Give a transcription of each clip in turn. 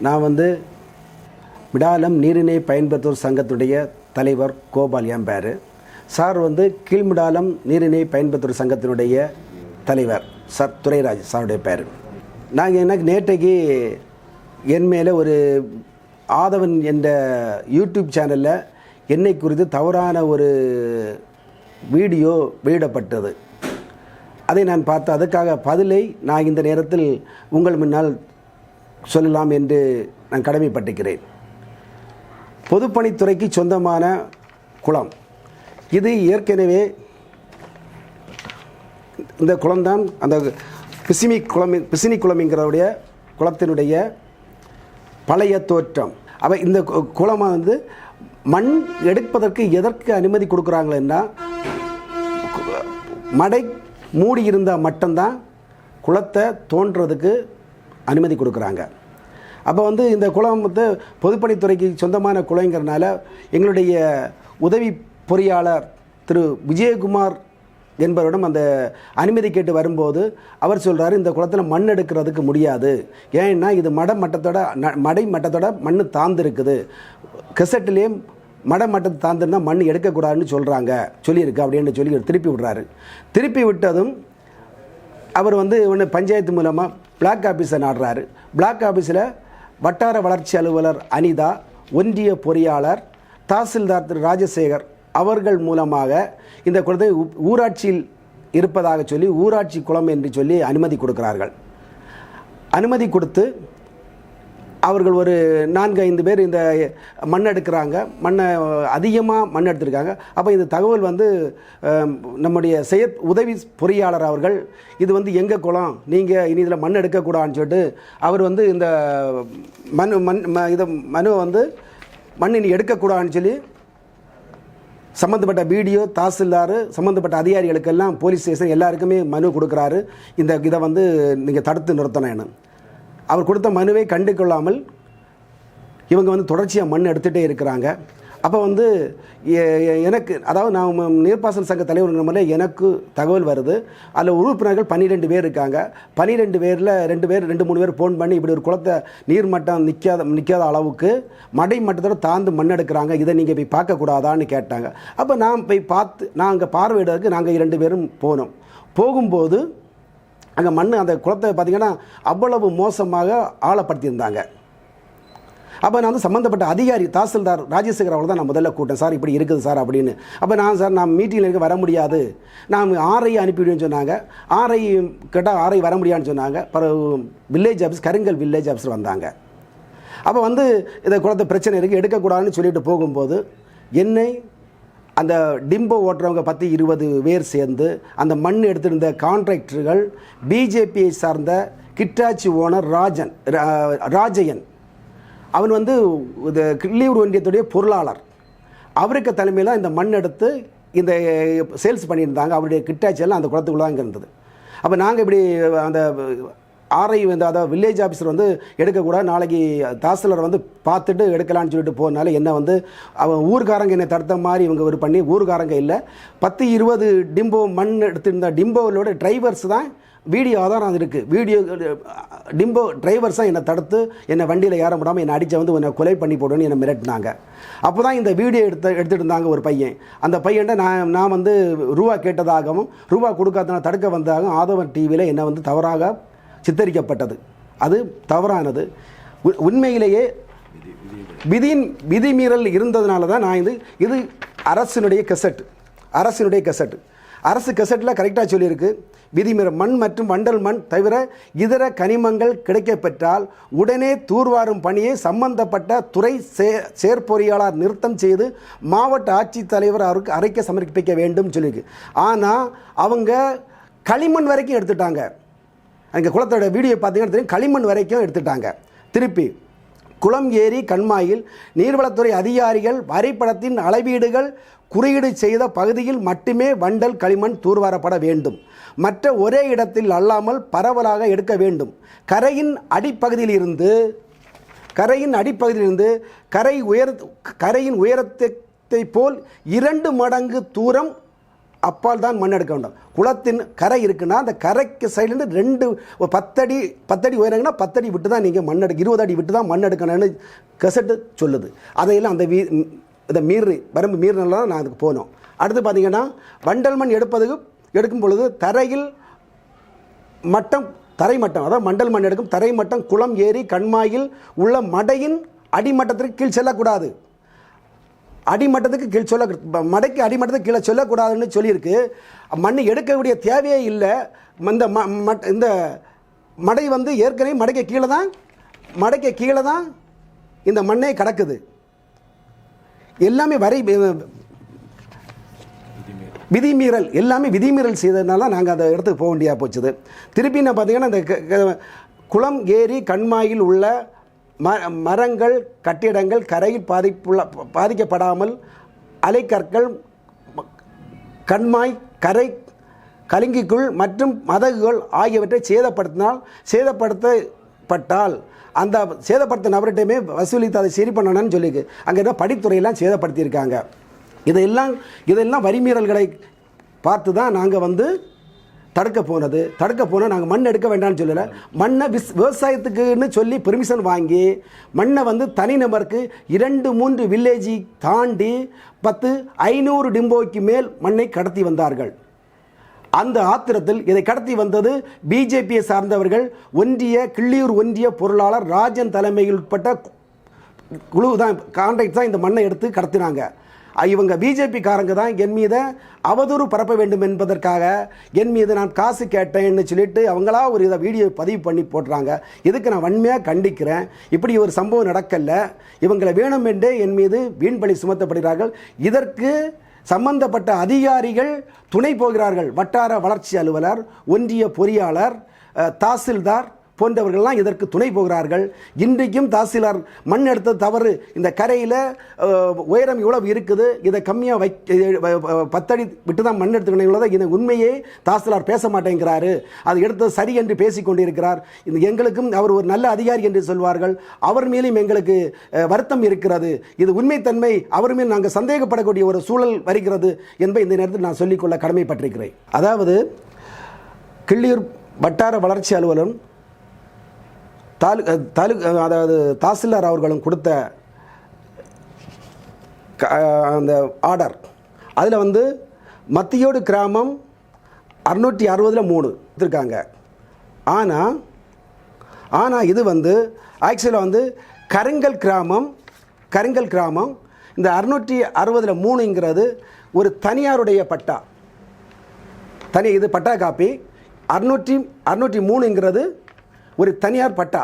நான் வந்து மிடாலம் நீரிணை பயன்படுத்துவோர் சங்கத்துடைய தலைவர் கோபால் என் பேர். சார் வந்து கீழ்மிடாலம் நீரிணை பயன்படுத்துவோர் சங்கத்தினுடைய தலைவர் சார் துரைராஜ் சாருடைய பேர். நாங்கள் எனக்கு நேற்றைக்கு என் மேலே ஒரு ஆதவன் என்ற யூடியூப் சேனலில் என்னை குறித்து தவறான ஒரு வீடியோ வெளியிடப்பட்டது. அதை நான் பார்த்து அதுக்காக பதிலை நான் இந்த நேரத்தில் உங்கள் முன்னால் சொல்லலாம் என்று நான் கடமைப்பட்டிருக்கிறேன். பொதுப்பணித்துறைக்கு சொந்தமான குளம் இது. ஏற்கனவே இந்த குளம்தான் அந்த பிசினி குளம்ங்கிறவுடைய குளத்தினுடைய பழைய தோற்றம். அப்போ இந்த குளமாக வந்து மண் எடுப்பதற்கு எதற்கு அனுமதி கொடுக்குறாங்களா, மடை மூடி இருந்தால் மட்டும்தான் குளத்தை தோன்றதுக்கு அனுமதி கொடுக்குறாங்க. அப்போ வந்து இந்த குளம் வந்து பொதுப்பணித்துறைக்கு சொந்தமான குளங்கிறனால எங்களுடைய உதவி பொறியாளர் திரு விஜயகுமார் என்பவரிடம் அந்த அனுமதி கேட்டு வரும்போது அவர் சொல்கிறார், இந்த குளத்தில் மண் எடுக்கிறதுக்கு முடியாது. ஏன்னா இது மடை மட்டத்தோட மண் தாழ்ந்துருக்குது. கெசட்டிலே மடை மட்டத்தை தாழ்ந்துருந்தால் மண் எடுக்கக்கூடாதுன்னு சொல்லியிருக்கு அப்படின்னு சொல்லி திருப்பி விடுறாரு. திருப்பி விட்டதும் அவர் வந்து ஒன்று பஞ்சாயத்து மூலமாக பிளாக் ஆஃபீஸை நாடுறாரு. பிளாக் ஆஃபீஸில் வட்டார வளர்ச்சி அலுவலர் அனிதா, ஒன்றிய பொறியாளர் தாசில்தார் திரு ராஜசேகர் அவர்கள் மூலமாக இந்த குளத்தை ஊராட்சியில் இருப்பதாக சொல்லி ஊராட்சி குளம் என்று சொல்லி அனுமதி கொடுக்கிறார்கள். அனுமதி கொடுத்து அவர்கள் ஒரு 4-5 பேர் இந்த மண் எடுக்கிறாங்க. அதிகமாக மண் எடுத்திருக்காங்க. அப்போ இந்த தகவல் வந்து நம்முடைய உதவி பொறியாளர் அவர்கள் இது வந்து எங்கள் குளம், நீங்கள் இனி இதில் மண் எடுக்கக்கூடாதுன்னு சொல்லிட்டு அவர் வந்து இந்த மனுவை வந்து மண் இனி எடுக்கக்கூடாதுன்னு சொல்லி சம்மந்தப்பட்ட வீடியோ தாசில்தார் சம்மந்தப்பட்ட அதிகாரிகளுக்கெல்லாம் போலீஸ் ஸ்டேஷன் எல்லாருக்குமே மனு கொடுக்குறாரு. இதை வந்து நீங்கள் தடுத்து நிறுத்தணும்னு. அவர் கொடுத்த மனுவை கண்டு கொள்ளாமல் இவங்க வந்து தொடர்ச்சியாக மண் எடுத்துகிட்டே இருக்கிறாங்க. அப்போ வந்து எனக்கு, அதாவது நான் நீர்ப்பாசன சங்க தலைவருங்கிற மாதிரி எனக்கு தகவல் வருது. அதில் உறுப்பினர்கள் 12 பேர் இருக்காங்க. 12 பேரில் 2-3 பேர் ஃபோன் பண்ணி இப்படி ஒரு குளத்தை நீர்மட்டம் நிற்காத அளவுக்கு மடை மட்டத்தோட தாழ்ந்து மண் எடுக்கிறாங்க, இதை நீங்கள் போய் பார்க்கக்கூடாதான்னு கேட்டாங்க. அப்போ நான் போய் நாங்கள் பார்வையிடறதுக்கு நாங்கள் 2 பேரும் போனோம். போகும்போது அங்கே அந்த குளத்தை பார்த்திங்கன்னா அவ்வளவு மோசமாக ஆழப்படுத்தியிருந்தாங்க. அப்போ நான் வந்து சம்மந்தப்பட்ட அதிகாரி தாசில்தார் ராஜசேகர் அவர்கள் தான் நான் முதல்ல கூட்டேன். சார் இப்படி இருக்குது சார் அப்படின்னு. அப்போ நான் மீட்டிங்கில் இருக்க வர முடியாது, நான் ஆர்ஐ அனுப்பிவிடுவேன்னு சொன்னாங்க. ஆர்ஐ கேட்டால் ஆர்ஐ வர முடியாதுன்னு சொன்னாங்க. பிறகு வில்லேஜ் ஆஃபீஸ் கருங்கல் வில்லேஜ் ஆஃபீஸர் வந்தாங்க. அப்போ வந்து இந்த குளத்தை பிரச்சனை இருக்குது எடுக்கக்கூடாதுன்னு சொல்லிட்டு போகும்போது என்னை அந்த டிம்போ ஓட்டுறவங்க 10-20 பேர் சேர்ந்து அந்த மண் எடுத்திருந்த கான்ட்ராக்டர்கள் பிஜேபியை சார்ந்த கிட்டாச்சி ஓனர் ராஜயன், அவன் வந்து இந்த கிள்ளியூர் ஒன்றியத்துடைய பொருளாளர், அவருக்கு தலைமையில் இந்த மண் எடுத்து இந்த சேல்ஸ் பண்ணியிருந்தாங்க. அவருடைய கிட்டாச்சியெல்லாம் அந்த குளத்துக்குள்ள தான் இருந்தது. அப்போ நாங்கள் இப்படி அந்த ஆர்ஐ வந்து அதாவது வில்லேஜ் ஆஃபீஸர் வந்து எடுக்கக்கூடாது, நாளைக்கு தாசில்தார் வந்து பார்த்துட்டு எடுக்கலான்னு சொல்லிட்டு போனால என்ன வந்து அவன் ஊர்காரங்க என்னை தடுத்த மாதிரி இவங்க ஒரு பண்ணி, ஊர்காரங்க இல்லை 10-20 டிம்போ மண் எடுத்திருந்த டிம்போவோட டிரைவர்ஸ் தான் வீடியோ ஆதாரம் இருக்குது. வீடியோ டிம்போ டிரைவர்ஸ் தான் என்னை தடுத்து என்னை வண்டியில் ஏற முடியாமல் என்னை அடித்த வந்து என்னை கொலை பண்ணி போடுன்னு என்னை மிரட்டினாங்க. அப்போ தான் இந்த வீடியோ எடுத்துகிட்டு இருந்தாங்க ஒரு பையன். அந்த பையன்ட்ட நான் வந்து ரூபா கேட்டதாகவும் ரூபா கொடுக்காதனால தடுக்க வந்ததாகவும் ஆதவன் டிவியில் என்னை வந்து தவறாக சித்தரிக்கப்பட்டது. அது தவறானது. உண்மையிலேயே விதிமீறல் இருந்ததுனால தான் நான் இது அரசினுடைய கெசட். அரசு கெசட்டில் கரெக்டாக சொல்லியிருக்கு, விதிமீறல் மண் மற்றும் வண்டல் மண் தவிர இதர கனிமங்கள் கிடைக்கப்பெற்றால் உடனே தூர்வாரும் பணியை சம்பந்தப்பட்ட துறை செயற்பொறியாளர் நிறுத்தம் செய்து மாவட்ட ஆட்சித்தலைவர் அவருக்கு அறிக்கை சமர்ப்பிக்க வேண்டும் சொல்லியிருக்கு. ஆனால் அவங்க களிமண் வரைக்கும் எடுத்துட்டாங்க. அங்கே குளத்தோட வீடியோ பார்த்தீங்கன்னா தெரியும், களிமண் வரைக்கும் எடுத்துட்டாங்க. திருப்பி குளம் ஏரி கண்மாயில் நீர்வளத்துறை அதிகாரிகள் வரைபடத்தின் அளவீடுகள் குறியீடு செய்த பகுதியில் மட்டுமே வண்டல் களிமண் தூர்வாரப்பட வேண்டும். மற்ற ஒரே இடத்தில் அல்லாமல் பரவலாக எடுக்க வேண்டும். கரையின் அடிப்பகுதியிலிருந்து கரையின் உயரத்தை போல் 2 மடங்கு தூரம் அப்பால் தான் மண் எடுக்க வேண்டும். குளத்தின் கரை இருக்குன்னா அந்த கரைக்கு சைட்லேருந்து 10 அடி உயரங்கன்னா 10 அடி விட்டு தான் நீங்கள் மண் எடுக்க, 20 அடி விட்டு தான் மண் எடுக்கணும்னு கெசட்டு சொல்லுது. அதையெல்லாம் அந்த இதை வரம்பு மீறினால நான் அதுக்கு போனோம். அடுத்து பார்த்தீங்கன்னா வண்டல் மண் எடுக்கும் பொழுது தரையில் மட்டம், தரைமட்டம், அதாவது மண்டல் மண் எடுக்கும் தரைமட்டம் குளம், ஏரி, கண்மாயில் உள்ள மடையின் அடிமட்டத்திற்கு கீழ் செல்லக்கூடாது. அடிமட்டத்துக்கு கீழ் மடைக்கு அடிமட்டத்துக்கு கீழே சொல்லக்கூடாதுன்னு சொல்லியிருக்கு. மண் எடுக்கக்கூடிய தேவையே இல்லை. இந்த மடை வந்து ஏற்கனவே மடைக்கு கீழே தான் இந்த மண்ணே கிடக்குது. எல்லாமே விதிமீறல், எல்லாமே விதிமீறல் செய்ததுனால நாங்கள் அந்த இடத்துக்கு போக வேண்டியா போச்சுது. திருப்பி நான் பார்த்தீங்கன்னா இந்த குளம், ஏரி, கண்மாயில் உள்ள மரங்கள், கட்டிடங்கள் கரையில் பாதிக்கப்படாமல் அலைக்கற்கள், கண்மாய், கரை, கலிங்கிக்குள் மற்றும் மதகுகள் ஆகியவற்றை சேதப்படுத்தப்பட்டால் அந்த சேதப்படுத்த நபர்கிட்டையுமே வசூலித்து அதை சரி பண்ணணும்னு சொல்லியிருக்கு. அங்கே படித்துறையெல்லாம் சேதப்படுத்தியிருக்காங்க. இதெல்லாம் வரிமீறல்களை பார்த்து தான் நாங்கள் வந்து தடுக்க போனால் நாங்கள் மண் எடுக்க வேண்டாம்னு சொல்லலை. மண்ணை விவசாயத்துக்குன்னு சொல்லி பெர்மிஷன் வாங்கி மண்ணை வந்து தனிநபருக்கு 2-3 வில்லேஜி தாண்டி 500 டிம்போய்க்கு மேல் மண்ணை கடத்தி வந்தார்கள். அந்த ஆத்திரத்தில் இதை கடத்தி வந்தது பிஜேபியை சார்ந்தவர்கள். கிள்ளியூர் ஒன்றிய பொருளாளர் ராஜன் தலைமையில் உட்பட்ட குழு தான், கான்ட்ராக்ட் தான் இந்த மண்ணை எடுத்து கடத்தினாங்க. இவங்க பிஜேபி காரங்க தான் என் மீது அவதூறு பரப்ப வேண்டும் என்பதற்காக என் மீது நான் காசு கேட்டேன்னு சொல்லிட்டு அவங்களா ஒரு இதை வீடியோ பதிவு பண்ணி போடுறாங்க. இதுக்கு நான் வன்மையாக கண்டிக்கிறேன். இப்படி ஒரு சம்பவம் நடக்கல. இவங்களை வேணுமென்றே என் மீது வீண்பழி சுமத்தப்படுகிறார்கள். இதற்கு சம்பந்தப்பட்ட அதிகாரிகள் துணை போகிறார்கள். வட்டார வளர்ச்சி அலுவலர், ஒன்றிய பொறியாளர், தாசில்தார் போன்றவர்கள்லாம் இதற்கு துணை போகிறார்கள். இன்றைக்கும் தாசில்தார் மண் எடுத்தது தவறு, இந்த கரையில் உயரம் இவ்வளவு இருக்குது, இதை கம்மியாக 10 அடி விட்டு தான் மண் எடுத்துக்கணும், இந்த உண்மையே தாசில்தார் பேச மாட்டேங்கிறாரு, அது எடுத்தது சரி என்று பேசி கொண்டிருக்கிறார். எங்களுக்கும் அவர் ஒரு நல்ல அதிகாரி என்று சொல்வார்கள். அவர் மேலும் எங்களுக்கு வருத்தம் இருக்கிறது. இது உண்மைத்தன்மை அவர் மேல் நாங்கள் சந்தேகப்படக்கூடிய ஒரு சூழல் வருகிறது என்பதை இந்த நேரத்தில் நான் சொல்லிக்கொள்ள கடமைப்பட்டிருக்கிறேன். அதாவது கிள்ளியூர் வட்டார வளர்ச்சி அலுவலரும் அதாவது தாசில்தார் அவர்களும் கொடுத்த அந்த ஆர்டர், அதில் வந்து மத்தியோடு கிராமம் 660-3 இருக்காங்க. ஆனால் இது வந்து ஆக்சுவலாக வந்து கருங்கல் கிராமம் இந்த 660-3ங்கிறது ஒரு தனியாருடைய பட்டா. இது பட்டா காப்பி. 603ங்கிறது ஒரு தனியார் பட்டா,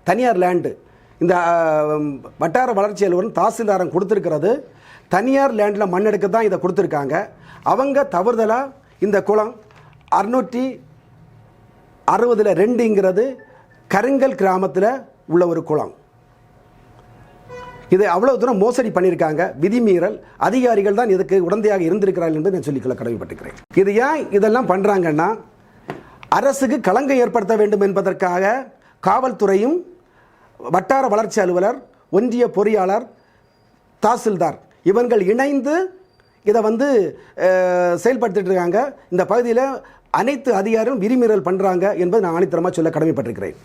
தனியார் லேண்டு. இந்த வட்டார வளர்ச்சி அலுவலர் தாசில்தாரம் கொடுத்துருக்கிறது தனியார் லேண்டில் மண் எடுக்க தான் இதை கொடுத்துருக்காங்க. அவங்க தவறுதலாக இந்த குளம் 660-2ங்கிறது கருங்கல் கிராமத்தில் உள்ள ஒரு குளம். இதை அவ்வளோ தூரம் மோசடி பண்ணியிருக்காங்க. விதிமீறல். அதிகாரிகள் தான் இதுக்கு உடந்தையாக இருந்திருக்கிறார்கள் என்று நான் சொல்லிக்கொள்ள கடமைப்பட்டிருக்கிறேன். இது ஏன் இதெல்லாம் பண்ணுறாங்கன்னா, அரசுக்கு களங்கம் ஏற்படுத்த வேண்டும் என்பதற்காக காவல்துறையும் வட்டார வளர்ச்சி அலுவலர், ஒன்றிய பொறியாளர், தாசில்தார் இவங்கள் இணைந்து இதை வந்து செயல்படுத்திட்டு இருக்காங்க. இந்த பகுதியில் அனைத்து அதிகாரிகளும் விதிமீறல் பண்ணுறாங்க என்பதை நான் ஆணித்தரமாக சொல்ல கடமைப்பட்டிருக்கிறேன்.